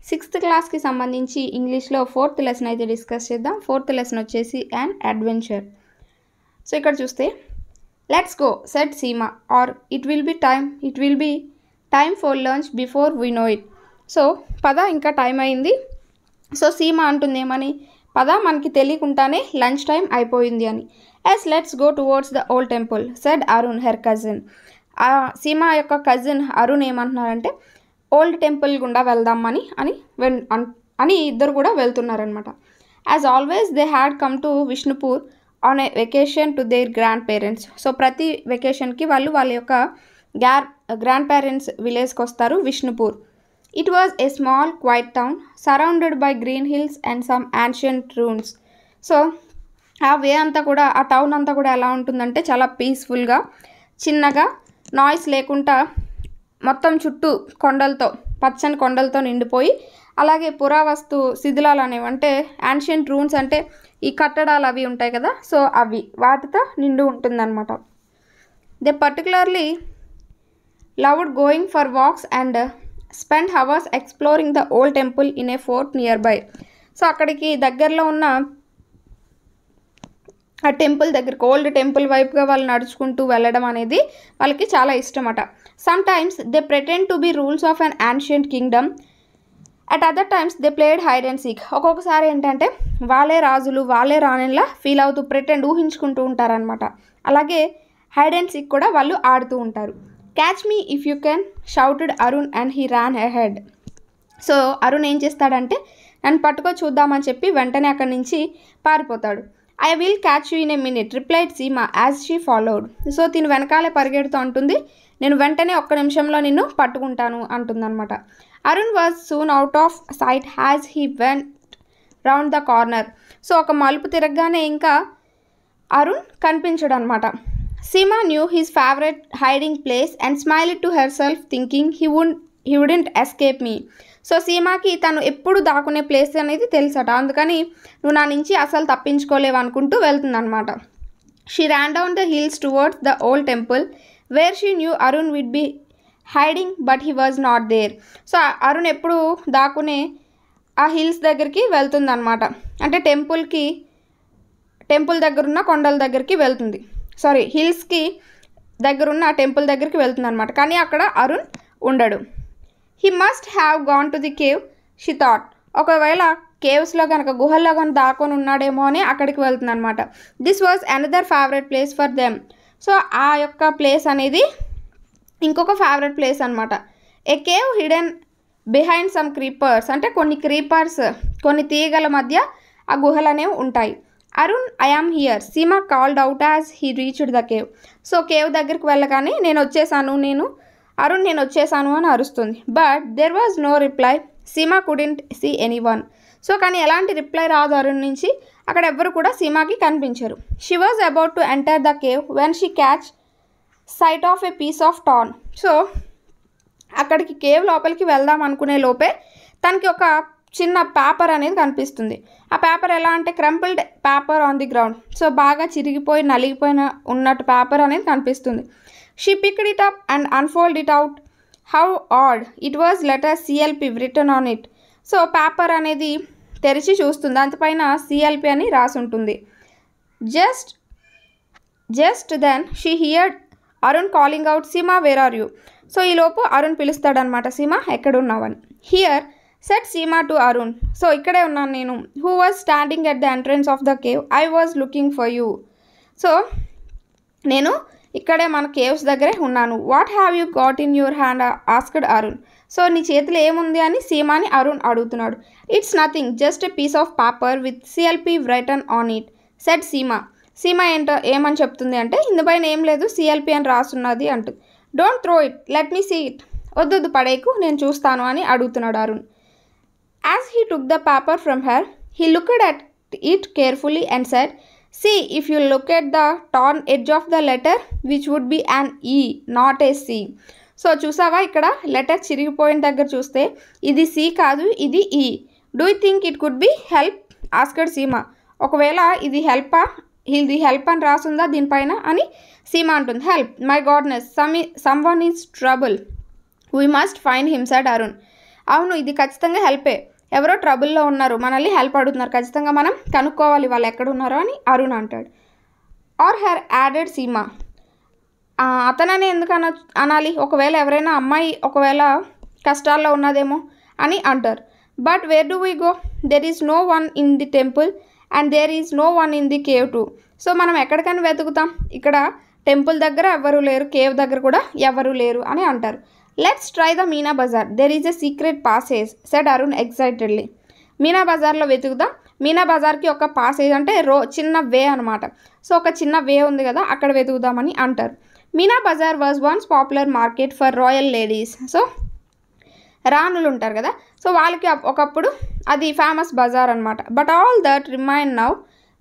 Sixth క్లాస్కి సంబంధించి ఇంగ్లీష్లో 4th లెసన్ అయితే డిస్కస్ చేద్దాం. 4th లెసన్ వచ్చేసి యాన్ అడ్వెంచర్. సో ఇక్కడ చూస్తే లెట్స్ గో సెట్ సీమా ఆర్ it will be time for lunch before we know it. So పద ఇంకా టైం అయింది. సో సీమా అంటుంది ఏమని, పద మనకి తెలియకుండానే లంచ్ టైం అయిపోయింది అని. Yes let's go towards the old temple said Arun her cousin. Seema యొక్క కజిన్ అరుణ్ ఏమంటున్నారంటే ఓల్డ్ టెంపుల్ గుండా వెళ్దామని అని ఇద్దరు కూడా వెళ్తున్నారనమాట. As always they had come to Vishnupur on a vacation to their grand parents. So ప్రతి వెకేషన్కి వాళ్ళ యొక్క గ్రాండ్ పేరెంట్స్ విలేజ్కి వస్తారు, Vishnupur. It was a small quiet town surrounded by green hills and some ancient ruins. So ఆ వే అంతా కూడా, ఆ టౌన్ అంతా కూడా ఎలా ఉంటుందంటే చాలా పీస్ఫుల్గా, చిన్నగా, నాయిస్ లేకుండా, మొత్తం చుట్టూ కొండలతో, పచ్చని కొండలతో నిండిపోయి, అలాగే పురావస్తు శిథిలాలు అనేవి, అంటే యాన్షియంట్ రూన్స్ అంటే ఈ కట్టడాలు అవి ఉంటాయి కదా, సో అవి వాటితో నిండి ఉంటుందన్నమాట. They particularly loved going for walks and spend hours exploring the old temple in a fort nearby. So అక్కడికి దగ్గరలో ఉన్న ఆ టెంపుల్ దగ్గరికి, ఓల్డ్ టెంపుల్ వైపుగా వాళ్ళు నడుచుకుంటూ వెళ్ళడం అనేది వాళ్ళకి చాలా ఇష్టమట. Some times they pretend to be rulers of an ancient kingdom, at other times they played hide and seek. ఒక్కొక్కసారి ఏంటంటే వాళ్ళే రాజులు, వాళ్ళే రాణిలా ఫీల్ అవుతూ ఊహించుకుంటూ ఉంటారనమాట. అలాగే హైడ్ అండ్ సీక్ కూడా వాళ్ళు ఆడుతూ ఉంటారు. Catch me if you can shouted Arun and he Ryan ahead. So Arun ఏం చేస్తాడంటే నన్ను పట్టుకో చూద్దామని చెప్పి వెంటనే అక్కడి నుంచి పారిపోతాడు. I will catch you in a minute replied Seema as she followed. So తిను వెనకాలే పరిగెడుతూ ఉంటుంది, నేను వెంటనే ఒక్క నిమిషంలో నిన్ను పట్టుకుంటాను అంటుందన్నమాట. Arun was soon out of sight as he went round the corner. So ఒక మలుపు తిరగగానే ఇంకా అరుణ్ కనిపించడు అనమాట. Seema knew his favourite hiding place and smiled to herself thinking he wouldn't escape me. So సీమాకి తను ఎప్పుడు దాక్కునే ప్లేస్ అనేది తెలుసట, అందుకని నువ్వు నా నుంచి అసలు తప్పించుకోలేవు అనుకుంటూ వెళ్తుందనమాట. She ran down the hills towards the old temple where she knew Arun would be hiding but he was not there. So Arun ఎప్పుడు దాక్కునే ఆ హిల్స్ దగ్గరికి వెళ్తుందనమాట, అంటే టెంపుల్ దగ్గరున్న కొండల దగ్గరికి వెళ్తుంది, హిల్స్కి దగ్గరున్న టెంపుల్ దగ్గరికి వెళ్తుంది అనమాట. కానీ అక్కడ అరుణ్ ఉండడు. He must have gone to the cave she thought. ఒకవేళ కేవ్స్లో కనుక, గుహల్లో కనుక దాక్కొని ఉన్నాడేమో అని అక్కడికి వెళ్తుంది అనమాట. This was another favourite place for them. So ఆ యొక్క ప్లేస్ అనేది ఇంకొక ఫేవరెట్ ప్లేస్ అనమాట. A cave hidden behind some creepers, అంటే కొన్ని తీగల మధ్య ఆ గుహలు అనేవి ఉంటాయి. Arun I am here Seema called out as he reached the cave. So cave దగ్గరికి వెళ్ళగానే నేను వచ్చేసాను అని అరుస్తుంది. But there was no reply. Seema couldn't see anyone. So కానీ ఎలాంటి రిప్లై రాదు అరుణ్ నుంచి, అక్కడ ఎవ్వరు కూడా సీమాకి కనిపించరు. She was about to enter the cave when she catch sight of a piece of tan. So అక్కడికి కేవ్ లోపలికి వెళ్దాం అనుకునే లోపే తనకి ఒక చిన్న పేపర్ అనేది కనిపిస్తుంది. ఆ పేపర్ ఎలా అంటే crumpled paper on the ground. So బాగా చిరిగిపోయి నలిగిపోయిన ఉన్నట్టు పేపర్ అనేది కనిపిస్తుంది. She picked it up and unfold it out. How odd, it was letter CLP written on it. So paper అనేది తెరిచి చూస్తుంది, దానిపైన సిఎల్పి అని రాసి ఉంటుంది. Just then she heard Arun calling out Seema where are you. So ఈలోపు అరుణ్ పిలుస్తాడనమాట, సీమా ఎక్కడున్నావని. Here said Seema to Arun. So ఇక్కడే ఉన్నాను నేను. Who was standing at the entrance of the cave. I was looking for you. So నేను ఇక్కడే మన కేవ్స్ దగ్గరే ఉన్నాను. What have you got in your hand asked Arun. So నీ చేతిలో ఏముంది అని సీమాని అరుణ్ అడుగుతున్నాడు. It's nothing just a piece of paper with CLP written on it said Seema. Seema ఏమని చెప్తుంది అంటే ఇందుపైన ఏం లేదు, సిఎల్పి అని రాసున్నది అంటుంది. Don't throw it, let me see it. వద్దు పడేకు, నేను చూస్తాను అని అడుగుతున్నాడు Arun. As he took the paper from her, he looked at it carefully and said, see, if you look at the torn edge of the letter, which would be an E, not a C. So చూసావా, ఇక్కడ letter చిరిగిపోయిన దగ్గర చూస్తే ఇది C కాదు, ఇది ఈ. Do you think it could be help asked Seema. ఒకవేళ ఇది హెల్ప్ అని రాసుందా దీనిపైన అని సీమా అంటుంది. Help, my goodness, someone is trouble, we must find him said Arun. అవును ఇది ఖచ్చితంగా హెల్పే, ఎవరో ట్రబుల్లో ఉన్నారు, మనల్ని హెల్ప్ అడుగుతున్నారు, ఖచ్చితంగా మనం కనుక్కోవాలి వాళ్ళు ఎక్కడ ఉన్నారో అని అరుణ్ అంటాడు. Or her added Seema. అతనని ఎందుకు అనాలి, ఒకవేళ ఎవరైనా అమ్మాయి ఒకవేళ కష్టాల్లో ఉన్నదేమో అని అంటారు. But where do we go, there is no one in the temple and there is no one in the cave too. So మనం ఎక్కడికైనా వెతుకుతాం, ఇక్కడ టెంపుల్ దగ్గర ఎవరు లేరు, కేవ్ దగ్గర కూడా ఎవరు లేరు అని అంటారు. Let's try the Meena Bazaar, there is a secret passage said Arun excitedly. Meena బజార్లో వెతుకుదాం, మీనా బజార్కి ఒక పాసేజ్ అంటే చిన్న వే అనమాట. సో ఒక చిన్న వే ఉంది కదా, అక్కడ వెతుకుదామని అంటారు. Meena Bazaar was once popular market for royal ladies. So రాణులు ఉంటారు కదా, సో వాళ్ళకి ఒకప్పుడు అది ఫేమస్ బజార్ అనమాట. But all that remain now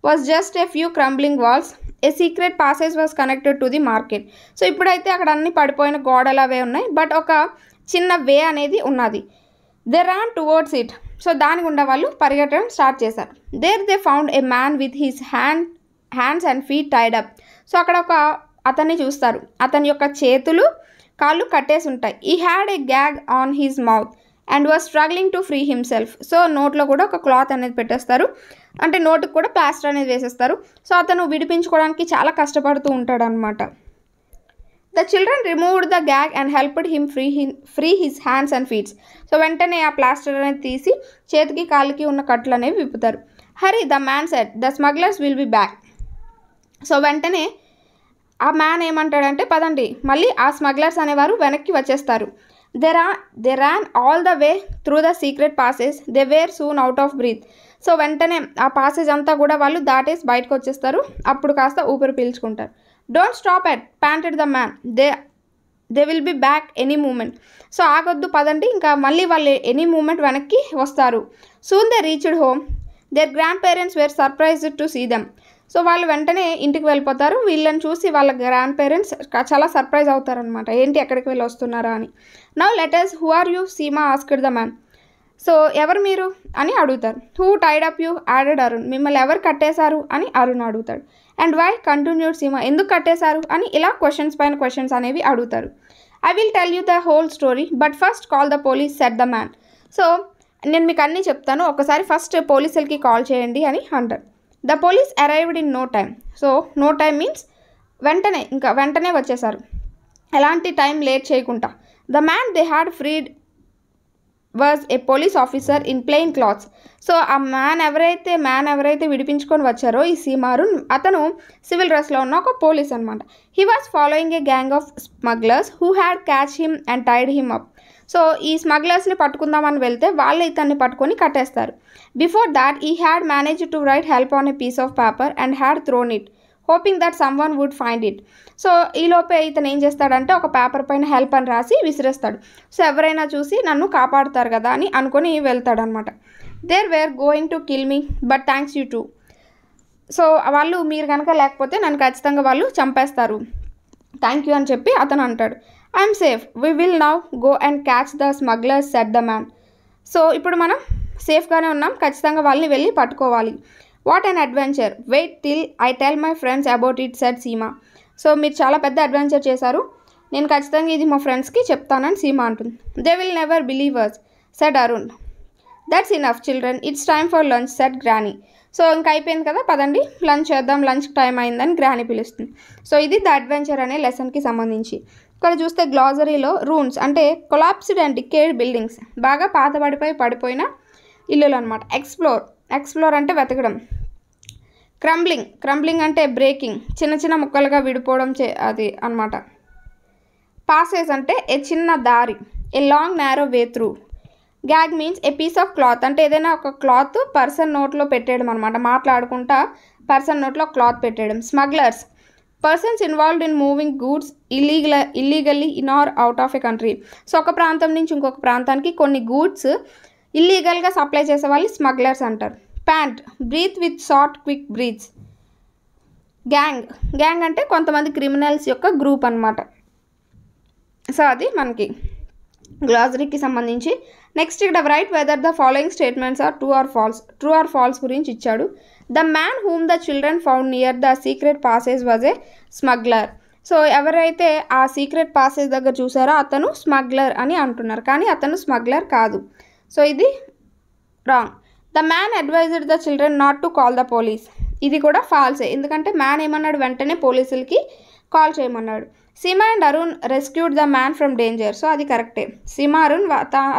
was just a few crumbling walls, a secret passage was connected to the market. So ఇప్పుడైతే అక్కడ అన్ని పడిపోయిన గోడలు అవే ఉన్నాయి, బట్ ఒక చిన్న వే అనేది ఉన్నది. They ran towards it. So దాని గుండా వాళ్ళు పరిగెట్టడం స్టార్ట్ చేశారు. There they found a man with his hands and feet tied up. So అక్కడ ఒక అతన్ని చూస్తారు, అతని యొక్క చేతులు కాళ్ళు కట్టేసి ఉంటాయి. ఈ had a gag on his mouth and was struggling to free himself. So నోట్లో కూడా ఒక క్లాత్ అనేది పెట్టేస్తారు, అంటే నోటుకు కూడా ప్లాస్టర్ అనేది వేసేస్తారు. సో అతను విడిపించుకోవడానికి చాలా కష్టపడుతూ ఉంటాడు అనమాట. The children removed the gag and helped him free his hands and feets. So వెంటనే ఆ ప్లాస్టర్ అనేది తీసి చేతికి కాళ్ళకి ఉన్న కట్లు అనేవి విప్పుతారు. Hurry the man said the smugglers will be back. So వెంటనే ఆ మ్యాన్ ఏమంటాడంటే పదండి, మళ్ళీ ఆ స్మగ్లర్స్ అనేవారు వెనక్కి వచ్చేస్తారు. They ran all the way through the secret passage, they were soon out of breath. So వెంటనే ఆ పాసేజ్ అంతా కూడా వాళ్ళు దాటేసి బయటకు వచ్చేస్తారు, అప్పుడు కాస్త ఊపిరి పీల్చుకుంటారు. Don't stop at panted the man, they will be back any moment. So ఆగొద్దు పదండి, ఇంకా మళ్ళీ వాళ్ళు ఎనీ మూమెంట్ వెనక్కి వస్తారు. Soon they reached home, their grand parents were surprised to see them. So వాళ్ళు వెంటనే ఇంటికి వెళ్ళిపోతారు, వీళ్ళని చూసి వాళ్ళ గ్రాండ్ పేరెంట్స్ చాలా సర్ప్రైజ్ అవుతారనమాట, ఏంటి ఎక్కడికి వెళ్ళి వస్తున్నారా అని. Now letters who are you Seema asked the man. So ఎవరు మీరు అని అడుగుతారు. Who tied up you added Arun. మిమ్మల్ని ఎవరు కట్టేశారు అని అరుణ్ అడుగుతాడు. And why continued Seema. ఎందుకు కట్టేశారు అని ఇలా క్వశ్చన్స్ పైన క్వశ్చన్స్ అనేవి అడుగుతారు. I will tell you the whole story but first call the police said the man. So నేను మీకు అన్నీ చెప్తాను, ఒకసారి ఫస్ట్ పోలీసులకి కాల్ చేయండి అని అంటారు. The police arrived in no time. So no time means వెంటనే వచ్చేసారు, ఎలాంటి టైం లేట్ చేయకుండా. The man they had freed was a police officer in plain clothes. So ఆ మ్యాన్ ఎవరైతే విడిపించుకొని వచ్చారో ఈ సీమారు, అతను సివిల్ డ్రెస్లో ఉన్న ఒక పోలీస్ అనమాట. He was following a gang of smugglers who had catch him and tied him up. So ఈ స్మగ్లర్స్ని పట్టుకుందామని వెళ్తే వాళ్ళు ఇతన్ని పట్టుకొని కట్టేస్తారు. Before that he had managed to write help on a piece of paper and had thrown it hoping that someone would find it. So ఈలోపే ఇతను ఏం చేస్తాడంటే ఒక పేపర్ పైన హెల్ప్ అని రాసి విసిరేస్తాడు. సో ఎవరైనా చూసి నన్ను కాపాడుతారు కదా అని అనుకొని వెళ్తాడనమాట. There were going to kill me but thanks you too. So వాళ్ళు మీరు కనుక లేకపోతే నన్ను ఖచ్చితంగా వాళ్ళు చంపేస్తారు, థ్యాంక్ యూ అని చెప్పి అతను అంటాడు. I'm safe, we will now go and catch the smugglers said the man. So ఇప్పుడు మనం సేఫ్గానే ఉన్నాం, ఖచ్చితంగా వాళ్ళని వెళ్ళి పట్టుకోవాలి. What an adventure, wait till I tell my friends about it said Seema. So మీరు చాలా పెద్ద అడ్వెంచర్ చేశారు, నేను ఖచ్చితంగా ఇది మా ఫ్రెండ్స్కి చెప్తానని సీమా అంటుంది. They will never believe us said Arun. That's enough children, it's time for lunch said granny. So ఇంకా అయిపోయింది కదా, పదండి లంచ్ చేద్దాం, లంచ్ టైం అయిందని గ్రానీ పిలుస్తుంది. సో ఇది ద అడ్వెంచర్ అనే లెసన్కి సంబంధించి. ఇక్కడ చూస్తే గ్లాజరీలో రూమ్స్ అంటే కొలాప్స్డ్ అండ్ డికేడ్ బిల్డింగ్స్, బాగా పడిపోయిన ఇల్లులు అనమాట. ఎక్స్ప్లోర్ అంటే వెతకడం. క్రంబ్లింగ్ అంటే బ్రేకింగ్, చిన్న చిన్న ముక్కలుగా విడిపోవడం అది అనమాట. పాసేజ్ అంటే ఏ చిన్న దారి, a long narrow way through. Gag means a piece of cloth, అంటే ఏదైనా ఒక క్లాత్ పర్సన్ నోట్లో పెట్టేయడం అనమాట, మాట్లాడుకుంటా పర్సన్ నోట్లో క్లాత్ పెట్టేయడం. Smugglers persons involved in moving goods illegally in or out of a country. So ఒక ప్రాంతం నుంచి ఇంకొక ప్రాంతానికి కొన్ని గూడ్స్ ఇల్లీగల్గా సప్లై చేసే వాళ్ళు స్మగ్లర్స్ అంటారు. Pant breath with short quick breaths. Gang అంటే కొంతమంది క్రిమినల్స్ యొక్క గ్రూప్ అనమాట. సో అది మనకి గ్లాజరీకి సంబంధించి. నెక్స్ట్ ఇక్కడ write whether the following statements are true or false గురించి ఇచ్చాడు. The man whom the children found near the secret passage was a smuggler. So ఎవరైతే ఆ సీక్రెట్ పాసేజ్ దగ్గర చూసారో అతను స్మగ్లర్ అని అంటున్నారు, కానీ అతను స్మగ్లర్ కాదు. సో ఇది wrong. The man advised the children not to call the police. ఇది కూడా ఫాల్సే, ఎందుకంటే మ్యాన్ ఏమన్నాడు, వెంటనే పోలీసులకి కాల్ చేయమన్నాడు. Seema and Arun rescued the man from danger. So అది కరెక్టే, సీమా అరుణ్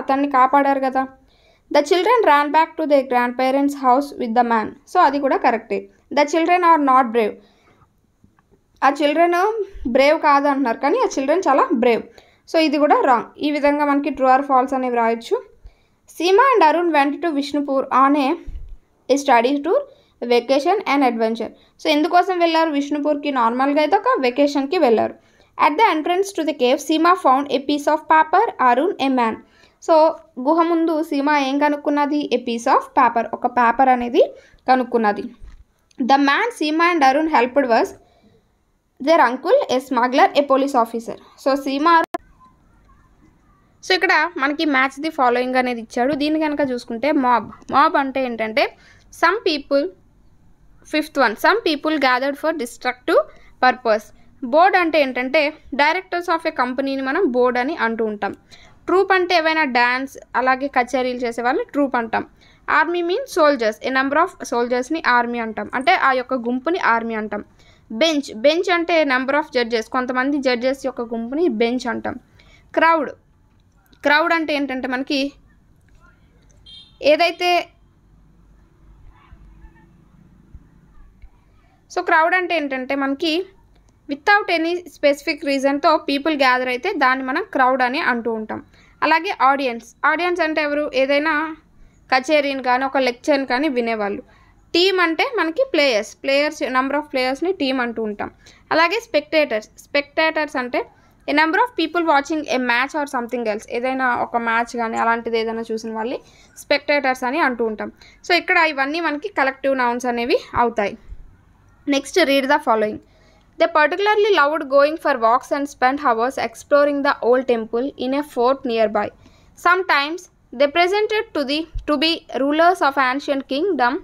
అతన్ని కాపాడారు కదా. The children ran back to the grandparents house with the man. So అది కూడా కరెక్టే. The children are not brave. ఆ చిల్డ్రన్ బ్రేవ్ కాదు అంటున్నారు, కానీ ఆ చిల్డ్రన్ చాలా బ్రేవ్. సో ఇది కూడా రాంగ్. ఈ విధంగా మనకి ట్రూ ఆర్ ఫాల్స్ అనేవి రాయొచ్చు. Seema and Arun went to Vishnupur on a study tour, vacation and adventure. So ఎందుకోసం వెళ్ళారు విష్ణుపూర్కి? నార్మల్గా అయితే ఒక వెకేషన్కి వెళ్ళారు. At the entrance to the cave Seema found a piece of paper, Arun a man. So గుహ ముందు సీమా ఏం కనుక్కున్నది? ఏ పీస్ ఆఫ్ పేపర్, ఒక పేపర్ అనేది కనుక్కున్నది. The man Seema and Arun helped was their uncle a smuggler a police officer. So Seema. So ఇక్కడ మనకి match the following అనేది ఇచ్చాడు. దీన్ని కనుక చూసుకుంటే మాబ్ అంటే ఏంటంటే some people. Fifth one, some people gathered for destructive purpose. Board అంటే ఏంటంటే డైరెక్టర్స్ ఆఫ్ ఏ కంపెనీని మనం బోర్డ్ అని అంటూ ఉంటాం. ట్రూప్ అంటే ఏవైనా డ్యాన్స్ అలాగే కచేరీలు చేసే వాళ్ళు ట్రూప్ అంటాం. Army mean soldiers, a number of సోల్జర్స్ని ఆర్మీ అంటాం, అంటే ఆ యొక్క గుంపుని ఆర్మీ అంటాం. బెంచ్ అంటే నెంబర్ ఆఫ్ జడ్జెస్, కొంతమంది జడ్జెస్ యొక్క గుంపుని బెంచ్ అంటాం. క్రౌడ్ అంటే ఏంటంటే మనకి ఏదైతే, సో క్రౌడ్ అంటే ఏంటంటే మనకి వితౌట్ ఎనీ స్పెసిఫిక్ రీజన్తో పీపుల్ గ్యాదర్ అయితే దాన్ని మనం క్రౌడ్ అని అంటూ ఉంటాం. అలాగే ఆడియన్స్ అంటే ఎవరు? ఏదైనా కచేరీని కానీ ఒక లెక్చర్ని కానీ వినేవాళ్ళు. టీమ్ అంటే మనకి ప్లేయర్స్ నెంబర్ ఆఫ్ ప్లేయర్స్ని టీమ్ అంటూ ఉంటాం. అలాగే స్పెక్టేటర్స్ అంటే a number of people watching a match or something else, ఏదైనా ఒక మ్యాచ్ కానీ అలాంటిది ఏదైనా చూసిన వాళ్ళని స్పెక్టేటర్స్ అని అంటూ ఉంటాం. సో ఇక్కడ ఇవన్నీ మనకి కలెక్టివ్ నౌన్స్ అనేవి అవుతాయి. Next read the following. They particularly loved going for walks and spend hours exploring the old temple in a fort nearby. Some times they presented to be rulers of ancient kingdom.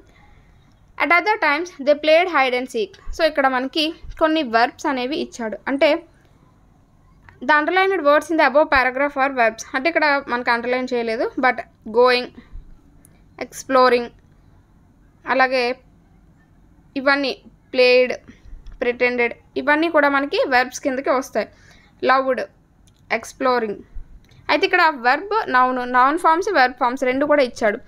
At other times they played hide and seek. So ఇక్కడ మనకి కొన్ని verbs అనేవి ఇచ్చాడు, అంటే the underlined words in the above paragraph are verbs. అంటే ఇక్కడ మనకు underline చేయలేదు, బట్ గోయింగ్, ఎక్స్ప్లోరింగ్, అలాగే ఇవన్నీ ప్లేడ్, ప్రిటెండెడ్, ఇవన్నీ కూడా మనకి వర్బ్స్ కిందకి వస్తాయి. Loved, exploring. అయితే ఇక్కడ verb noun forms verb forms రెండు కూడా ఇచ్చాడు.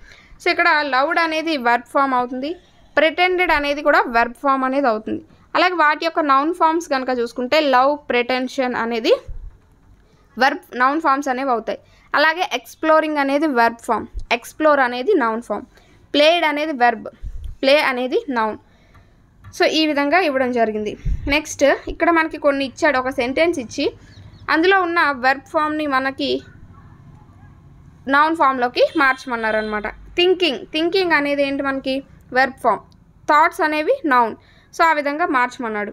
సో ఇక్కడ లవ్డ్ అనేది వర్బ్ ఫామ్ అవుతుంది, ప్రిటెండెడ్ అనేది కూడా వర్బ్ ఫామ్ అనేది అవుతుంది. అలాగే వాటి యొక్క నౌన్ ఫామ్స్ కనుక చూసుకుంటే లవ్, ప్రిటెన్షన్ అనేది నౌన్ ఫామ్స్ అనేవి అవుతాయి. అలాగే ఎక్స్ప్లోరింగ్ అనేది వర్బ్ ఫామ్, ఎక్స్ప్లోర్ అనేది నౌన్ ఫామ్, ప్లేడ్ అనేది వర్బ్, ప్లే అనేది నౌన్. సో ఈ విధంగా ఇవ్వడం జరిగింది. నెక్స్ట్ ఇక్కడ మనకి కొన్ని ఇచ్చాడు, ఒక సెంటెన్స్ ఇచ్చి అందులో ఉన్న వర్బ్ ఫామ్ని మనకి నౌన్ ఫామ్లోకి మార్చమన్నారు అనమాట. థింకింగ్ అనేది ఏంటి మనకి వర్బ్ ఫామ్, థాట్స్ అనేవి నౌన్. సో ఆ విధంగా మార్చమన్నాడు.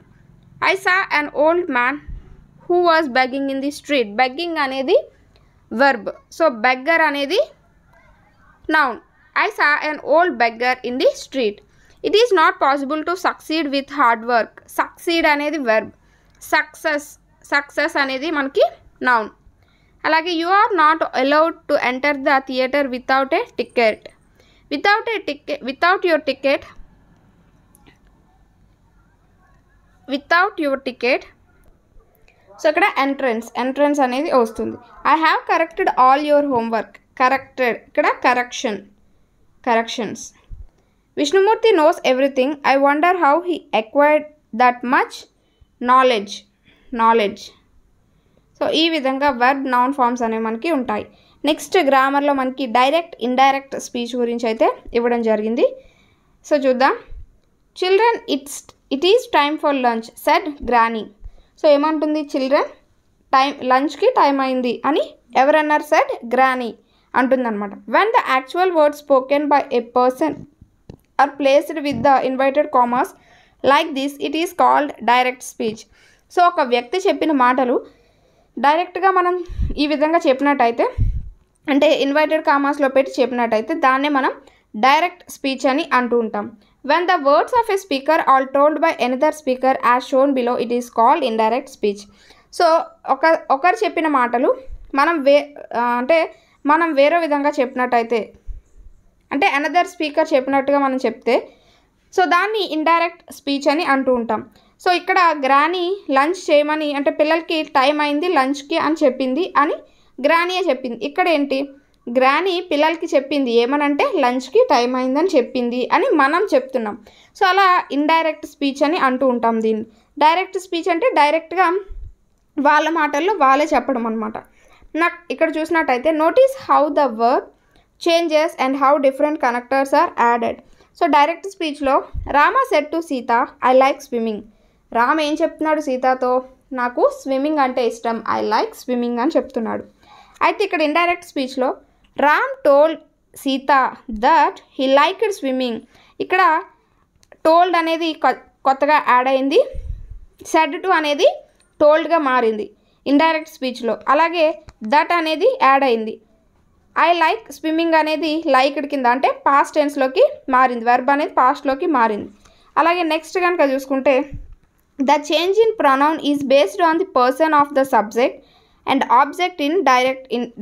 I saw an old man who was begging in the street. Begging అనేది వర్బ్, సో బెగ్గర్ అనేది noun. I saw an old beggar in the street. It is not possible to succeed with hard work. Succeed అనేది verb, success అనేది మనకి noun. అలాగే you are not allowed to enter the theatre without a ticket. Without your ticket. So ఇక్కడ entrance అనేది వస్తుంది. I have corrected all your homework. Corrected ఇక్కడ corrections. Vishnumurthy knows everything. I wonder how he acquired that much knowledge. So ఈ విధంగా verb noun forms అనేవి మనకి ఉంటాయి. Next గ్రామర్లో మనకి డైరెక్ట్, ఇండైరెక్ట్ స్పీచ్ గురించి అయితే ఇవ్వడం జరిగింది. సో చూద్దాం. Children it is time for lunch said granny. So ఏమంటుంది? చిల్డ్రన్ లంచ్కి టైం అయింది అని ఎవరన్నారు? సెడ్ గ్రానీ అంటుందన్నమాట. When the actual word spoken by a person are placed with the inverted commas like this it is called direct speech. So ఒక వ్యక్తి చెప్పిన మాటలు డైరెక్ట్గా మనం ఈ విధంగా చెప్పినట్టయితే, అంటే ఇన్వర్టెడ్ కామర్స్లో పెట్టి చెప్పినట్టయితే దాన్నే మనం డైరెక్ట్ స్పీచ్ అని అంటూ ఉంటాం. when the words of a speaker are told by another speaker as shown below, it is called indirect speech. So ఒకరు చెప్పిన మాటలు మనం వేరే విధంగా చెప్పినట్టయితే, అంటే అనదర్ స్పీకర్ చెప్పినట్టుగా మనం చెప్తే, సో దాన్ని ఇండైరెక్ట్ స్పీచ్ అని అంటూ ఉంటాం. సో ఇక్కడ గ్రానీ లంచ్ చేయమని, అంటే పిల్లలకి టైం అయింది లంచ్కి అని చెప్పింది అని గ్రానీయే చెప్పింది. ఇక్కడ ఏంటి, గ్రానీ పిల్లలకి చెప్పింది ఏమనంటే లంచ్కి టైం అయిందని చెప్పింది అని మనం చెప్తున్నాం. సో అలా ఇండైరెక్ట్ స్పీచ్ అని అంటూ ఉంటాం దీన్ని. డైరెక్ట్ స్పీచ్ అంటే డైరెక్ట్గా వాళ్ళ మాటల్లో వాళ్ళే చెప్పడం అనమాట. నాకు ఇక్కడ చూసినట్టయితే notice how the verb changes and how different connectors are added. So direct స్పీచ్లో Rama said to Sita I like swimming. Ram ఏం చెప్తున్నాడు సీతతో, నాకు స్విమ్మింగ్ అంటే ఇష్టం, ఐ లైక్ స్విమ్మింగ్ అని చెప్తున్నాడు. అయితే ఇక్కడ ఇండైరెక్ట్ స్పీచ్లో Ram told Sita that he liked swimming. ఇక్కడ టోల్డ్ అనేది కొత్తగా యాడ్ అయింది, సెడ్ టు అనేది టోల్డ్గా మారింది ఇండైరెక్ట్ స్పీచ్లో. అలాగే దట్ అనేది యాడ్ అయింది. ఐ లైక్ స్విమ్మింగ్ అనేది లైక్డ్ కింద అంటే పాస్ట్ టెన్స్లోకి మారింది, వెర్బ్ అనేది పాస్ట్లోకి మారింది. అలాగే నెక్స్ట్ కనుక చూసుకుంటే the change in pronoun is based on the person of the subject and object in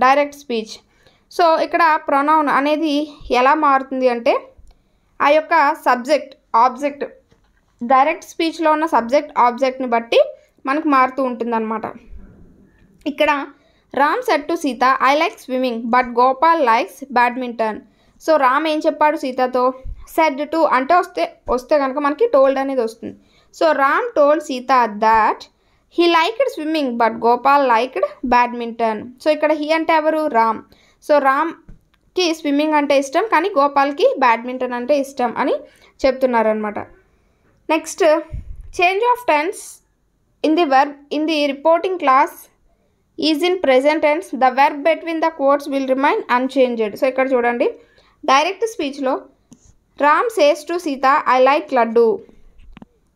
direct speech. So ఇక్కడ ప్రొనౌన్ అనేది ఎలా మారుతుంది అంటే ఆ యొక్క సబ్జెక్ట్ ఆబ్జెక్ట్ డైరెక్ట్ స్పీచ్లో ఉన్న సబ్జెక్ట్ ఆబ్జెక్ట్ని బట్టి మనకు మారుతూ ఉంటుందన్నమాట. ఇక్కడ Ram said to Sita I like swimming but Gopal likes badminton. So Ram ఏం చెప్పాడు సీతతో, సెడ్ టు అంటే వస్తే కనుక మనకి టోల్డ్ అనేది వస్తుంది. So Ram told Sita that he liked swimming but Gopal liked badminton. So ఇక్కడ హీ అంటే ఎవరు, రామ్. సో రామ్కి స్విమ్మింగ్ అంటే ఇష్టం కానీ గోపాల్కి బ్యాడ్మింటన్ అంటే ఇష్టం అని చెప్తున్నారనమాట. Next change of tense in the verb in the reporting clause is in present tense, the verb between the quotes will remain unchanged. So ఇక్కడ చూడండి డైరెక్ట్ స్పీచ్లో Ram says to Sita I like laddu.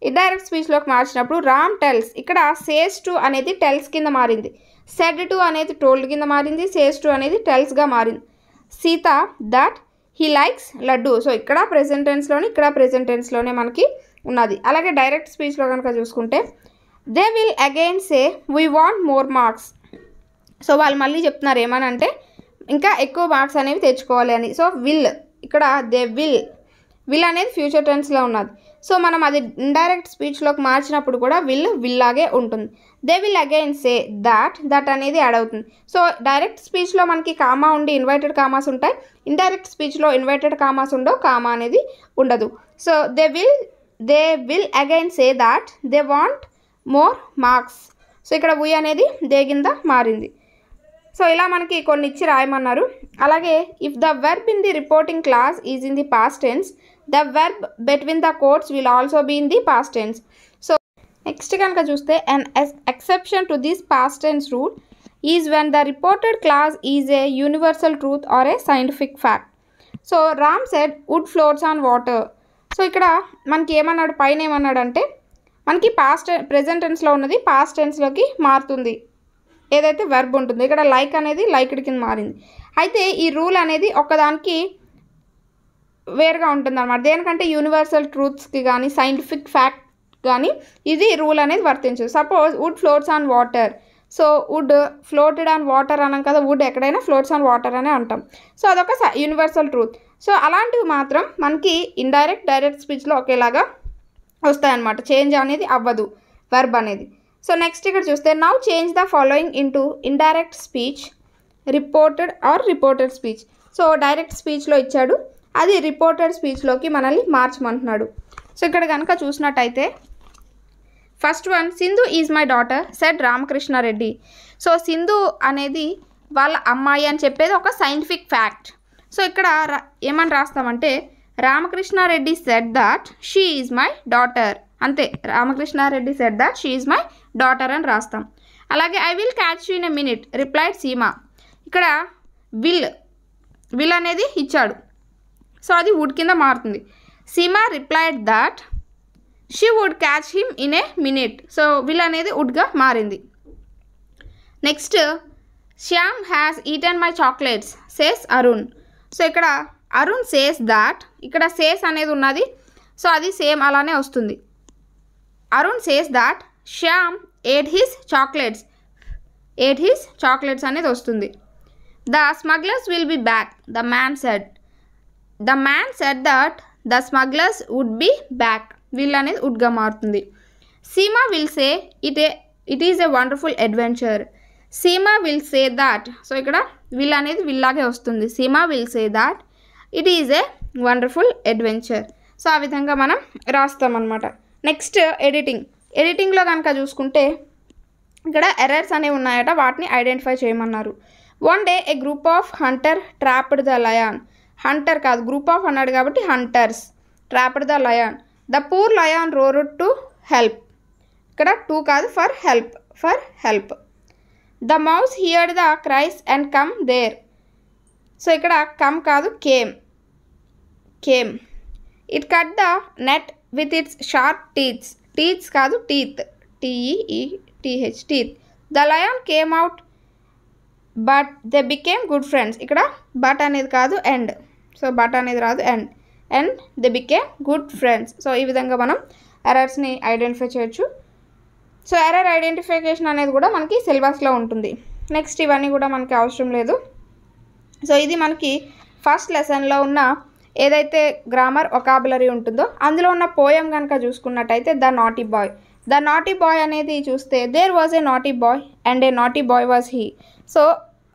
Indirect స్పీచ్లోకి మార్చినప్పుడు Ram tells, ఇక్కడ says to అనేది tells కింద మారింది, said to అనేది టోల్డ్ కింద మారింది, సేస్ టు అనేది టెల్స్గా మారింది. Sita that he likes laddu. So ఇక్కడ ప్రెజెంట్ టెన్స్లోనే ఇక్కడ ప్రెజెంట్ టెన్స్లోనే మనకి ఉన్నది. అలాగే డైరెక్ట్ స్పీచ్లో కనుక చూసుకుంటే they will again say we want more marks. So వాళ్ళు మళ్ళీ చెప్తున్నారు ఏమనంటే ఇంకా ఎక్కువ మార్క్స్ అనేవి తెచ్చుకోవాలి అని. సో ఇక్కడ దే విల్ అనేది ఫ్యూచర్ టెన్స్లో ఉన్నది. సో మనం అది ఇండైరెక్ట్ స్పీచ్లోకి మార్చినప్పుడు కూడా విల్లాగే ఉంటుంది. They will again say that అనేది యాడ్ అవుతుంది. సో డైరెక్ట్ స్పీచ్లో మనకి కామా ఉండి ఇన్వర్టెడ్ కామాస్ ఉంటాయి, ఇండైరెక్ట్ స్పీచ్లో ఇన్వర్టెడ్ కామాస్ ఉండవు, కామా అనేది ఉండదు. So they will again say that they want more marks. So ఇక్కడ వీ అనేది దే కింద మారింది. సో ఇలా మనకి కొన్ని ఇచ్చి రాయమన్నారు. అలాగే if the verb in the reporting clause is in the past tense, the verb between the quotes will also be in the past tense. So next కనుక చూస్తే an exception to this past tense rule is when the reported clause is a universal truth or a scientific fact. So Ram said wood floats on water. So ఇక్కడ మనకి ఏమన్నాడు, పైన ఏమన్నాడంటే మనకి present టెన్స్లో ఉన్నది past టెన్స్లోకి మారుతుంది ఏదైతే వెర్బ్ ఉంటుందో. ఇక్కడ లైక్ అనేది లైక్డ్ కింద మారింది. అయితే ఈ రూల్ అనేది ఒకదానికి వేరుగా ఉంటుంది అన్నమాట. దేనికంటే యూనివర్సల్ ట్రూత్స్కి కానీ సైంటిఫిక్ ఫ్యాక్ట్ కానీ ఇది రూల్ అనేది వర్తించదు. Suppose wood floats on water. So wood floated on water అనం కదా, వుడ్ ఎక్కడైనా ఫ్లోట్స్ ఆన్ వాటర్ అనే అంటాం. సో అదొక యూనివర్సల్ ట్రూత్. సో అలాంటివి మాత్రం మనకి డైరెక్ట్ స్పీచ్లో ఒకేలాగా వస్తాయన్నమాట, చేంజ్ అనేది అవ్వదు వెర్బ్ అనేది. సో నెక్స్ట్ ఇక్కడ చూస్తే now change the following into indirect speech, reported speech. So direct స్పీచ్లో ఇచ్చాడు, అది రిపోర్టెడ్ స్పీచ్లోకి మనల్ని మార్చమంటున్నాడు. సో ఇక్కడ కనుక చూసినట్టయితే first one, Sindhu is my daughter said Ramakrishna Reddy. So Sindhu అనేది వాళ్ళ అమ్మాయి అని చెప్పేది ఒక సైంటిఫిక్ ఫ్యాక్ట్. సో ఇక్కడ ఏమని రాస్తామంటే Ramakrishna Reddy said that she is my daughter, అంతే. Ramakrishna Reddy said that she is my daughter అని రాస్తాం. అలాగే I will catch you in a minute replied Seema. ఇక్కడ విల్ అనేది ఇచ్చాడు, సో అది వుడ్ కింద మారుతుంది. Seema replied that she would catch him in a minute. So will అనేది వుడ్గా మారింది. Next Shyam has eaten my chocolates says Arun. So ఇక్కడ అరుణ్ సేస్ దాట్, ఇక్కడ సేస్ అనేది ఉన్నది. సో అది సేమ్ అలానే వస్తుంది. Arun says that Shyam ate his chocolates అనేది వస్తుంది. The smugglers will be back the man said that the smugglers would be back. Will అనేది వుడ్గా మారుతుంది. Seema will say it is a wonderful adventure. Seema will say that, so ఇక్కడ will అనేది విల్లాగే వస్తుంది. Seema will say that it is a wonderful adventure. So ఆ విధంగా మనం రాస్తామన్నమాట. నెక్స్ట్ ఎడిటింగ్లో కనుక చూసుకుంటే ఇక్కడ ఎర్రర్స్ అనేవి ఉన్నాయట, వాటిని ఐడెంటిఫై చేయమన్నారు. One day a group of hunter trapped the lion. Hunter కాదు, గ్రూప్ ఆఫ్ అన్నాడు కాబట్టి hunters trapped the lion. The poor lion roared to help. ఇక్కడ టు కాదు, for help. The mouse heard the cries and come there. So ఇక్కడ come కాదు, came. It cut the net with its sharp teeths కాదు, teeth, TEETH, teeth. The lion came out but they became good friends. ఇక్కడ but అనేది కాదు, end. So but అనేది రాదు, and they became good friends. So ఈ విధంగా మనం ఎర్రర్స్ని identify చేయొచ్చు. సో ఎర్రర్ ఐడెంటిఫికేషన్ అనేది కూడా మనకి సిలబస్లో ఉంటుంది. నెక్స్ట్ ఇవన్నీ కూడా మనకి అవసరం లేదు. సో ఇది మనకి ఫస్ట్ లెసన్లో ఉన్న ఏదైతే గ్రామర్ ఒకాబులరీ ఉంటుందో అందులో ఉన్న పోయం కనుక చూసుకున్నట్టయితే ద నాటీ బాయ్ అనేది చూస్తే there was a naughty boy and a naughty boy was he. So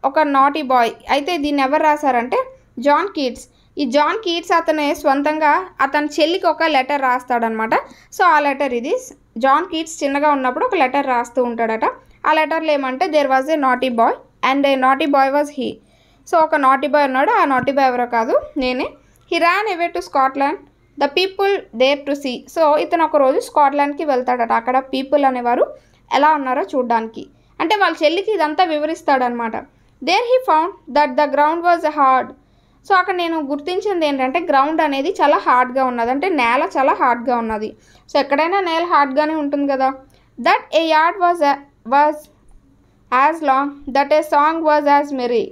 ఒక నాటీ బాయ్ అయితే దీన్ని ఎవరు రాశారంటే జాన్ కీట్స్. ఈ జాన్ కీట్స్ అతనే స్వంతంగా అతని చెల్లికి ఒక లెటర్ రాస్తాడనమాట. సో ఆ లెటర్ ఇది. జాన్ కీట్స్ చిన్నగా ఉన్నప్పుడు ఒక లెటర్ రాస్తూ ఉంటాడట. ఆ లెటర్లో ఏమంటే there was a naughty boy and a naughty boy was he. So ఒక నాటీ బాయ్ ఉన్నాడు, ఆ నాటీ బాయ్ ఎవరో కాదు, నేనే. He ran away to Scotland the people there to see. So ఇతను ఒకరోజు స్కాట్లాండ్కి వెళ్తాడట, అక్కడ పీపుల్ అనేవారు ఎలా ఉన్నారో చూడడానికి. అంటే వాళ్ళ చెల్లికి ఇదంతా వివరిస్తాడనమాట. There he found that the ground was hard. So అక్కడ నేను గుర్తించింది ఏంటంటే గ్రౌండ్ అనేది చాలా హార్డ్గా ఉన్నది, అంటే నేల చాలా హార్డ్గా ఉన్నది. సో ఎక్కడైనా నేల హార్డ్గానే ఉంటుంది కదా. That a yard was as long that a song was as merry.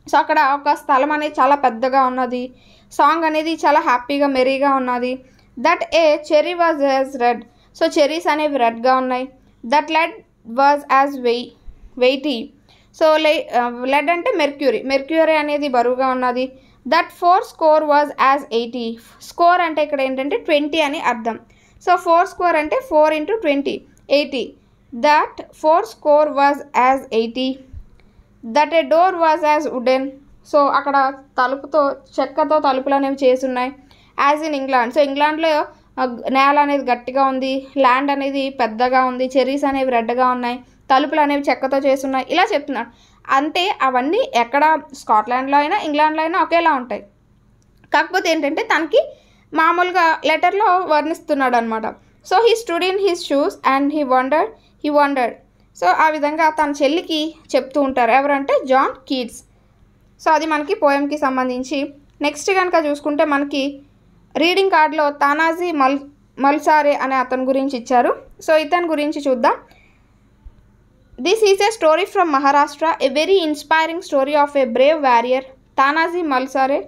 So అక్కడ ఒక స్థలం అనేది చాలా పెద్దగా ఉన్నది, సాంగ్ అనేది చాలా హ్యాపీగా మెరీగా ఉన్నది. That a cherry was as red. So cherries అనేవి రెడ్గా ఉన్నాయి. That lead was as weighty. So lead అంటే మెర్క్యూరీ అనేది బరువుగా ఉన్నది. That 4 score was as 80. Score అంటే ఇక్కడ ఏంటంటే 20 అని అర్థం. సో 4 score అంటే 4 × 20 80. That 4 score was as 80. That A door was as wooden. So అక్కడ చెక్కతో తలుపులు అనేవి చేసి ఉన్నాయి. As in England. సో ఇంగ్లాండ్లో నేల అనేది గట్టిగా ఉంది, ల్యాండ్ అనేది పెద్దగా ఉంది, చెర్రీస్ అనేవి రెడ్గా ఉన్నాయి, తలుపులు అనేవి చెక్కతో చేసి ఉన్నాయి, ఇలా చెప్తున్నాడు. అంటే అవన్నీ ఎక్కడ స్కాట్లాండ్లో అయినా ఇంగ్లాండ్లో అయినా ఒకేలా ఉంటాయి. కాకపోతే ఏంటంటే తనకి మామూలుగా లెటర్లో వర్ణిస్తున్నాడు అనమాట. So he stood in his shoes and he wondered. So ఆ విధంగా తన చెల్లికి చెప్తూ ఉంటారు. ఎవరంటే జాన్ కీట్స్. సో అది మనకి పోయంకి సంబంధించి. నెక్స్ట్ కనుక చూసుకుంటే మనకి రీడింగ్ కార్డ్లో తానాజీ మల్సారే అనే అతని గురించి ఇచ్చారు. సో ఇతని గురించి చూద్దాం. This is a story from Maharashtra, a very inspiring story of a brave warrior. Tanaji Malusare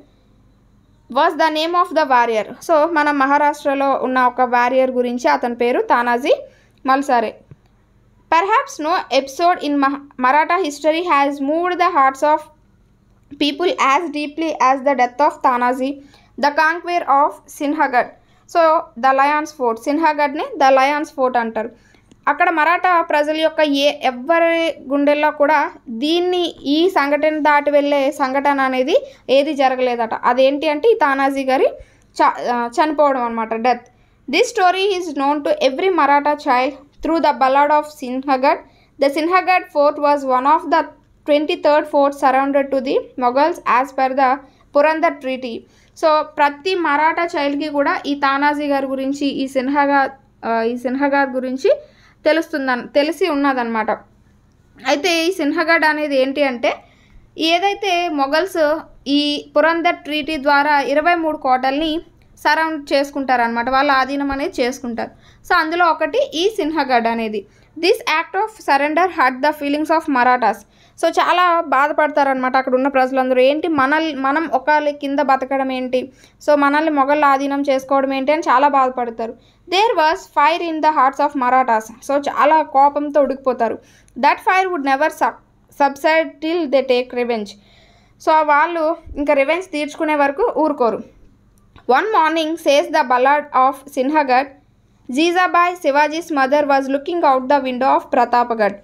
was the name of the warrior. So మన మహారాష్ట్రలో ఉన్న ఒక వారియర్ గురించి, అతని పేరు Tanaji మల్సారే. Perhaps no episode in Maratha history has moved the hearts of people as deeply as the death of Tanaji, the conqueror of Sinhagad. So the Lion's Fort. Sinhagadni the Lion's Fort అంటారు. అక్కడ మరాఠా ప్రజల యొక్క ఎవరి గుండెల్లో కూడా ఈ సంఘటన దాటి వెళ్ళే సంఘటన అనేది ఏది జరగలేదట. అదేంటి అంటే ఈ తానాజీ గారి చనిపోవడం అనమాట, death. This story is known to every Maratha child through the ballad of Sinhagad. The Sinhagad fort was one of the 23rd forts surrounded to the Mughals as per the Purandar Treaty. So ప్రతి మరాఠా చైల్డ్కి కూడా ఈ తానాజీ గారి గురించి, ఈ సిన్హగాడ్ గురించి తెలిసి ఉన్నదన్నమాట. అయితే ఈ సిన్హగాడ్ అనేది ఏంటి అంటే ఏదైతే మొఘల్స్ ఈ పురందర్ ట్రీటీ ద్వారా 23 కోటల్ని సరౌండ్ చేసుకుంటారనమాట, వాళ్ళ ఆధీనం అనేది చేసుకుంటారు. సో అందులో ఒకటి ఈ సిన్హగఢ్ అనేది. This act of surrender hurt the feelings of Marathas. So చాలా బాధపడతారనమాట అక్కడ ఉన్న ప్రజలందరూ. ఏంటి మనం ఒకళ్ళ కింద బతకడం ఏంటి, సో మనల్ని మొఘల్ ఆధీనం చేసుకోవడం ఏంటి అని చాలా బాధపడతారు. There was fire in the hearts of Marathas. So చాలా కోపంతో ఉడికిపోతారు. That fire would never subside till they take revenge. So వాళ్ళు ఇంకా రివెంజ్ తీర్చుకునే వరకు ఊరుకోరు. One morning says the ballad of Sinhagad, Jijabai Shivaji's mother was looking out the window of Pratapgad.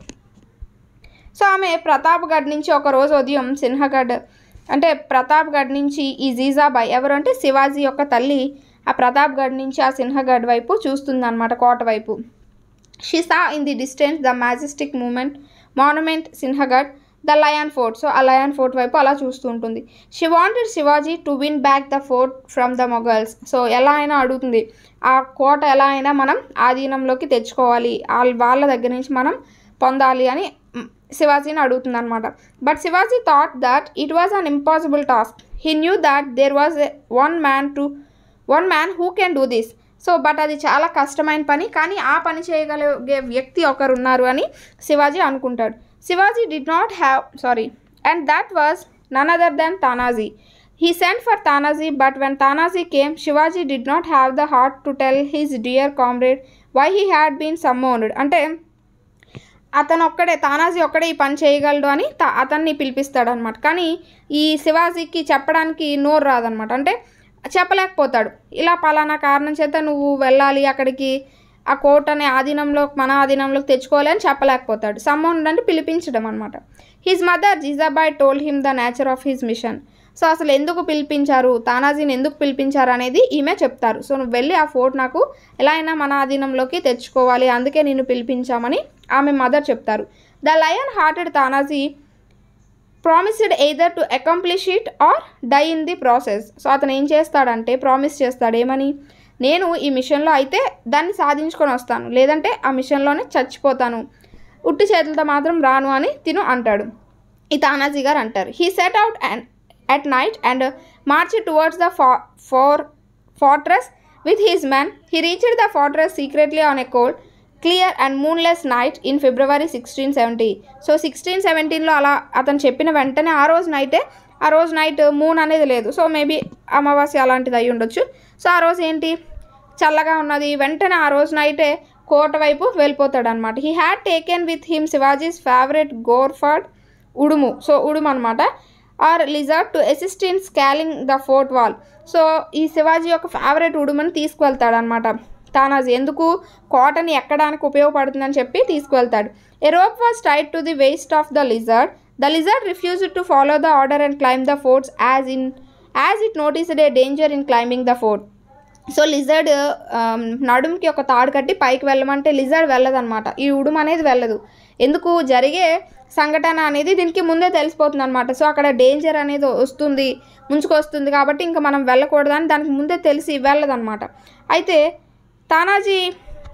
So ఆమె ప్రతాప్గఢ్ నుంచి ఒకరోజు ఉదయం సిన్హగఢ్ అంటే ప్రతాప్గఢ్ నుంచి ఈ జీజాబాయ్ ఎవరు అంటే శివాజీ యొక్క తల్లి ఆ ప్రతాప్గఢ్ నుంచి ఆ సిన్హగఢ్ వైపు చూస్తుందన్నమాట, కోట వైపు. She saw in the distance the majestic monument Sinhagad, the lion fort. So ఆ లయన్ ఫోర్ట్ వైపు అలా చూస్తూ ఉంటుంది. She wanted Shivaji to win back the fort from the Mughals. So ఎలా అయినా అడుగుతుంది, ఆ కోట ఎలా అయినా మనం ఆధీనంలోకి తెచ్చుకోవాలి, వాళ్ళ దగ్గర నుంచి మనం పొందాలి అని శివాజీని అడుగుతుంది అనమాట. But Shivaji thought that it was an impossible task. He knew that there was one man who can do this. So but అది చాలా కష్టమైన పని, కానీ ఆ పని చేయగలిగే వ్యక్తి ఒకరు ఉన్నారు అని శివాజీ అనుకుంటాడు. Shivaji did not have, and that was none other than Tanaji. He sent for Tanaji, but when Tanaji came, Shivaji did not have the heart to tell his dear comrade why he had been summoned. అంటే తానాజీ ఒక్కడే ఈ పని చేయగలడు అని అతన్ని పిలిపిస్తాడనమాట. కానీ ఈ శివాజీకి చెప్పడానికి నోరు రాదనమాట, అంటే చెప్పలేకపోతాడు. ఇలా పలానా కారణం చేత నువ్వు వెళ్ళాలి అక్కడికి, ఆ కోటని మన ఆధీనంలోకి తెచ్చుకోవాలి అని చెప్పలేకపోతాడు. సమ్మౌండ్ అంటే పిలిపించడం అనమాట. His mother Jijabai told him the nature of his mission. So అసలు ఎందుకు పిలిపించారు, తానాజీని ఎందుకు పిలిపించారు అనేది ఈమె చెప్తారు. సో నువ్వు వెళ్ళి ఆ ఫోర్ట్ నాకు ఎలా అయినా మన ఆధీనంలోకి తెచ్చుకోవాలి, అందుకే నిన్ను పిలిపించామని ఆమె మదర్ చెప్తారు. The lion hearted Tanaji promised either to accomplish it or die in the process. So అతను ఏం చేస్తాడంటే ప్రామిస్ చేస్తాడు, ఏమని, నేను ఈ మిషన్లో అయితే దాన్ని సాధించుకొని వస్తాను, లేదంటే ఆ మిషన్లోనే చచ్చిపోతాను, ఉట్టి చేతులతో మాత్రం రాను అని తిను అంటాడు. ఈ తానాజీ గారు అంటారు. He set out at night and march towards the fortress with his man. He reached the fortress secretly on a cold clear and moonless night in February 1670. So 1617లో అలా అతను చెప్పిన వెంటనే ఆ రోజు నైట్ మూన్ అనేది లేదు. సో మేబీ అమావాస్య అలాంటిది అయి ఉండొచ్చు. సో ఆ రోజు ఏంటి చల్లగా ఉన్నది, వెంటనే ఆ రోజు నైటే కోట వైపు వెళ్ళిపోతాడు అనమాట. He had taken with him Shivaji's favourite ghorpad ఉడుము. సో ఉడుము అనమాట, or lizard to assist in scaling the fort wall. So ఈ శివాజీ యొక్క ఫేవరెట్ ఉడుమని తీసుకువెళ్తాడు అనమాట తానాజీ. ఎందుకు, కోటని ఎక్కడానికి ఉపయోగపడుతుందని చెప్పి తీసుకువెళ్తాడు. A rope was tied to the waist of the lizard. The lizard refused to follow the order and climb the forts as it noticed a danger in climbing the fort. So lizard నడుముకి ఒక తాడు కట్టి పైకి వెళ్ళమంటే lizard వెళ్ళదన్నమాట, ఈ ఉడుము అనేది వెళ్ళదు. ఎందుకు, జరిగే సంఘటన అనేది దీనికి ముందే తెలిసిపోతుంది అనమాట. సో అక్కడ డేంజర్ అనేది ముంచుకొస్తుంది కాబట్టి ఇంకా మనం వెళ్ళకూడదని దానికి ముందే తెలిసి వెళ్ళదన్నమాట. అయితే Tanaji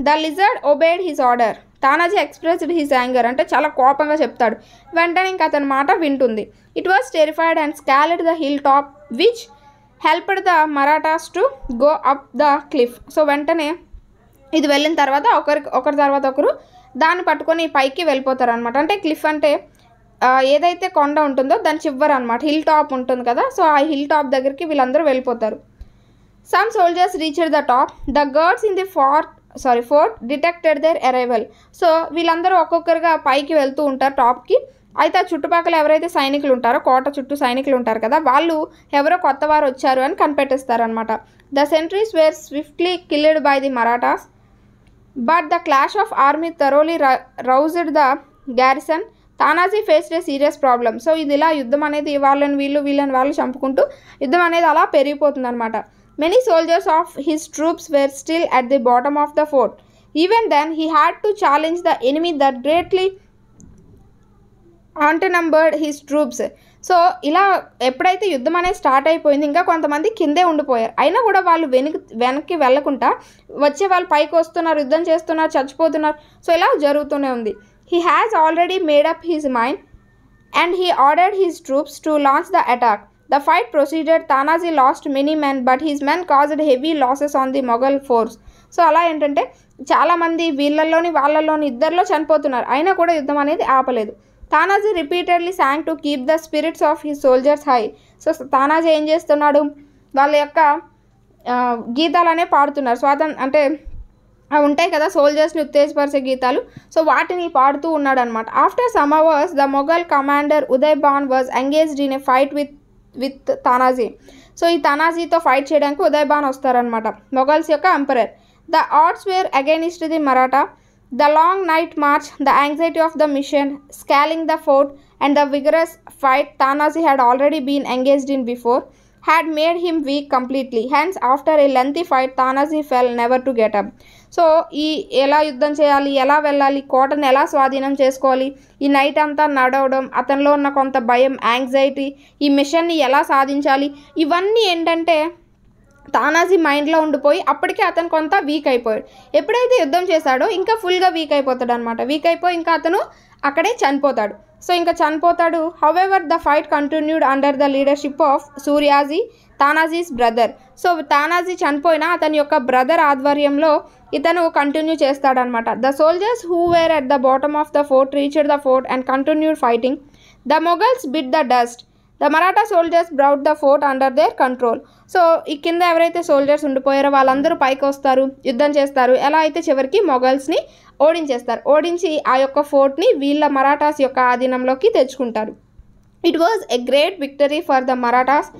the lizard obeyed his order. Tanaji expressed his anger, అంటే చాలా కోపంగా చెప్తాడు. వెంటనే ఇంకా అతని మాట వింటుంది. It was terrified and scaled the hill top which helped the Marathas to go up the cliff. So వెంటనే ఇది వెళ్ళిన తర్వాత ఒకరి తర్వాత ఒకరు దాన్ని పట్టుకొని పైకి వెళ్ళిపోతారు అనమాట. అంటే క్లిఫ్ అంటే ఏదైతే కొండ ఉంటుందో దాని చివర అనమాట, హిల్ టాప్ ఉంటుంది కదా. సో ఆ హిల్ టాప్ దగ్గరికి వీళ్ళందరూ వెళ్ళిపోతారు. Some soldiers reached the top. The guards in the fort detected their arrival. So వీళ్ళందరూ ఒక్కొక్కరుగా పైకి వెళ్తూ ఉంటారు టాప్కి. అయితే ఆ చుట్టుపక్కల ఎవరైతే సైనికులు ఉంటారో, కోట చుట్టూ సైనికులు ఉంటారు కదా, వాళ్ళు ఎవరో కొత్త వారు వచ్చారు అని కనిపెట్టేస్తారనమాట. The sentries were swiftly killed by the Marathas, but the clash of army thoroughly roused the garrison. Tanaji faced a serious problem. So ఇది ఇలా యుద్ధం అనేది వీళ్ళని వాళ్ళు చంపుకుంటూ యుద్ధం అనేది అలా పెరిగిపోతుంది అనమాట. Many soldiers of his troops were still at the bottom of the fort. Even then, he had to challenge the enemy that greatly outnumbered his troops. So ఇలా ఎప్పుడైతే యుద్ధం అనేది స్టార్ట్ అయిపోయింది, ఇంకా కొంతమంది కిందే ఉండిపోయారు. అయినా కూడా వాళ్ళు వెనక్కి వెళ్ళకుండా వచ్చే వాళ్ళు పైకి వస్తున్నారు, యుద్ధం చేస్తున్నారు, చచ్చిపోతున్నారు. సో ఇలా జరుగుతూనే ఉంది. He has already made up his mind and he ordered his troops to launch the attack. The fight proceeded. Tanaji lost many men, but his men caused heavy losses on the Mughal force. So అలా ఏంటంటే చాలామంది వాళ్ళలోని ఇద్దరిలో చనిపోతున్నారు, అయినా కూడా యుద్ధం అనేది ఆపలేదు. Tanaji repeatedly song to keep the spirits of his soldiers high. So Tanaji ఏం చేస్తున్నాడు, వాళ్ళ యొక్క గీతాలనే పాడుతున్నారు. అంటే అవి ఉంటాయి కదా సోల్జర్స్ని ఉత్తేజపరిచే గీతాలు, సో వాటిని పాడుతూ ఉన్నాడు అనమాట. After some hours the Mughal commander Uday Bhan was engaged in a fight with Tanaji. So ఈ తానాజీతో ఫైట్ చేయడానికి ఉదయ్ బాన్ వస్తారనమాట, మొఘల్స్ యొక్క emperor. The odds were against the Maratha. The long night march, the anxiety of the mission, scaling the fort and the vigorous fight Tanazi had already been engaged in before had made him weak completely. Hence, after a lengthy fight, Tanazi fell never to get up. So ఈ ఎలా యుద్ధం చేయాలి, ఎలా వెళ్ళాలి, కోటను ఎలా స్వాధీనం చేసుకోవాలి, ఈ నైట్ అంతా నడవడం, అతనిలో ఉన్న కొంత భయం, యాంగ్జైటీ, ఈ మిషన్ని ఎలా సాధించాలి, ఇవన్నీ ఏంటంటే తానాజీ మైండ్లో ఉండిపోయి అప్పటికే అతను కొంత వీక్ అయిపోయాడు. ఎప్పుడైతే యుద్ధం చేశాడో ఇంకా ఫుల్గా వీక్ అయిపోతాడు అనమాట. వీక్ అయిపోయి ఇంకా అతను అక్కడే చనిపోతాడు. సో ఇంకా చనిపోతాడు. However the fight continued under the leadership of Suryaji, Tanaji's brother. So Tanaji చనిపోయినా అతని యొక్క బ్రదర్ ఆధ్వర్యంలో ఇతను కంటిన్యూ చేస్తాడనమాట. The soldiers who were at the bottom of the fort reached the fort and continued fighting. The Mughals bit the dust. The Maratha soldiers brought the fort under their control. So ఈ కింద ఎవరైతే soldiers ఉండిపోయారో వాళ్ళందరూ పైకి వస్తారు, యుద్ధం చేస్తారు. ఎలా అయితే చివరికి మొఘల్స్ని ఓడించేస్తారు. ఓడించి ఆ యొక్క ఫోర్ట్ని వీళ్ళ మరాఠాస్ యొక్క ఆధీనంలోకి తెచ్చుకుంటారు. It was a great victory for the Marathas,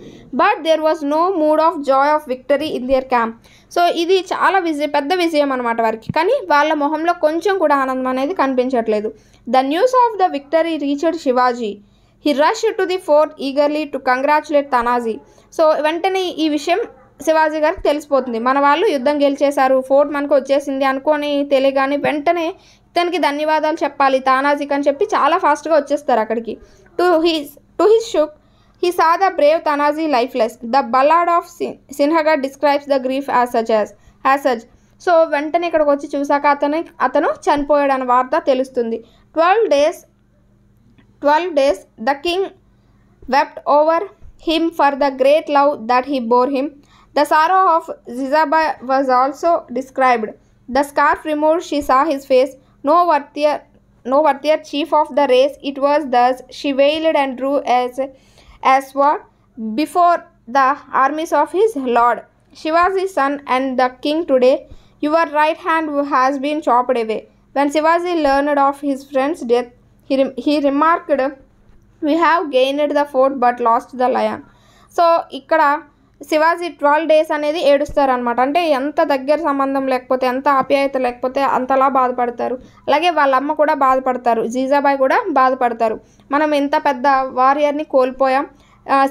but there was no mood of joy of victory in their camp. So ఇది చాలా పెద్ద విజయం అనమాట వారికి, కానీ వాళ్ళ మొహంలో కొంచెం కూడా ఆనందం అనేది కనిపించట్లేదు. The news of the victory reached Shivaji. He rush to the fort eagerly to congratulate Tanaji. So వెంటనే ఈ విషయం శివాజీ గారికి తెలిసిపోతుంది. మన వాళ్ళు యుద్ధం గెలిచేశారు, ఫోర్ట్ మనకు వచ్చేసింది అనుకొని తెలియగానే వెంటనే ఇతనికి ధన్యవాదాలు చెప్పాలి తానాజీకి అని చెప్పి చాలా ఫాస్ట్గా వచ్చేస్తారు అక్కడికి. To his shock he saw the brave Tanaji lifeless. The ballad of Sinhagad describes the grief as such. So వెంటనే ఇక్కడికి వచ్చి చూసాక అతను చనిపోయాడు అన్న వార్త తెలుస్తుంది. 12 days the king wept over him for the great love that he bore him. The sorrow of Jizabai was also described. The scarf removed, she saw his face. No worthier chief of the race it was thus. She wailed and drew as sword before the armies of his lord. Shivaji son and the king today, your right hand has been chopped away. When Shivaji learned of his friend's death, he remarked, we have gained the fort but lost the lion. So ఇక్కడ Shivaji 12 days అనేది ఏడుస్తారనమాట. అంటే ఎంత దగ్గర సంబంధం లేకపోతే, ఎంత ఆప్యాయత లేకపోతే అంతలా బాధపడతారు. అలాగే వాళ్ళ అమ్మ కూడా బాధపడతారు, జీజాబాయి కూడా బాధపడతారు. మనం ఎంత పెద్ద వారియర్ని కోల్పోయాం,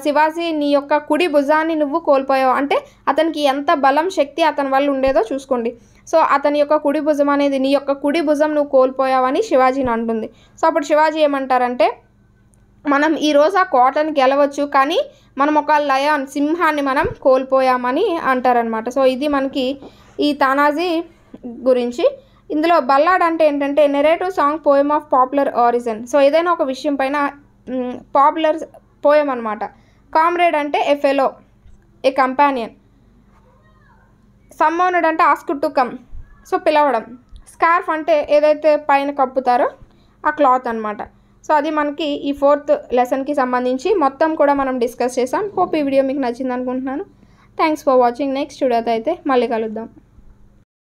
శివాజీ నీ యొక్క కుడి భుజాన్ని నువ్వు కోల్పోయావు అంటే అతనికి ఎంత బలం శక్తి అతని వల్ల ఉండేదో చూసుకోండి. సో అతని యొక్క కుడి భుజం అనేది, నీ యొక్క కుడి భుజం నువ్వు కోల్పోయావని శివాజీని అంటుంది. సో అప్పుడు శివాజీ ఏమంటారంటే, మనం ఈరోజు ఆ కోటని గెలవచ్చు, కానీ మనం ఒక లయన్ సింహాన్ని మనం కోల్పోయామని అంటారనమాట. సో ఇది మనకి ఈ తానాజీ గురించి. ఇందులో బల్లాడ్ అంటే ఏంటంటే narrative song poem of popular origin. So ఏదైనా ఒక విషయం పైన పాపులర్ పోయం అనమాట. కామ్రేడ్ అంటే ఏ ఫెలో, ఏ కంపానియన్. సమ్మోనడ్ అంటే ఆస్క్ టు కమ్, సో పిలవడం. స్కార్ఫ్ అంటే ఏదైతే పైన కప్పుతారో ఆ క్లాత్ అనమాట. సో అది మనకి ఈ 4th లెసన్కి సంబంధించి మొత్తం కూడా మనం డిస్కస్ చేసాం. హోప్ ఈ వీడియో మీకు నచ్చింది అనుకుంటున్నాను. Thanks for watching. నెక్స్ట్ వీడియోతో అయితే మళ్ళీ కలుద్దాం.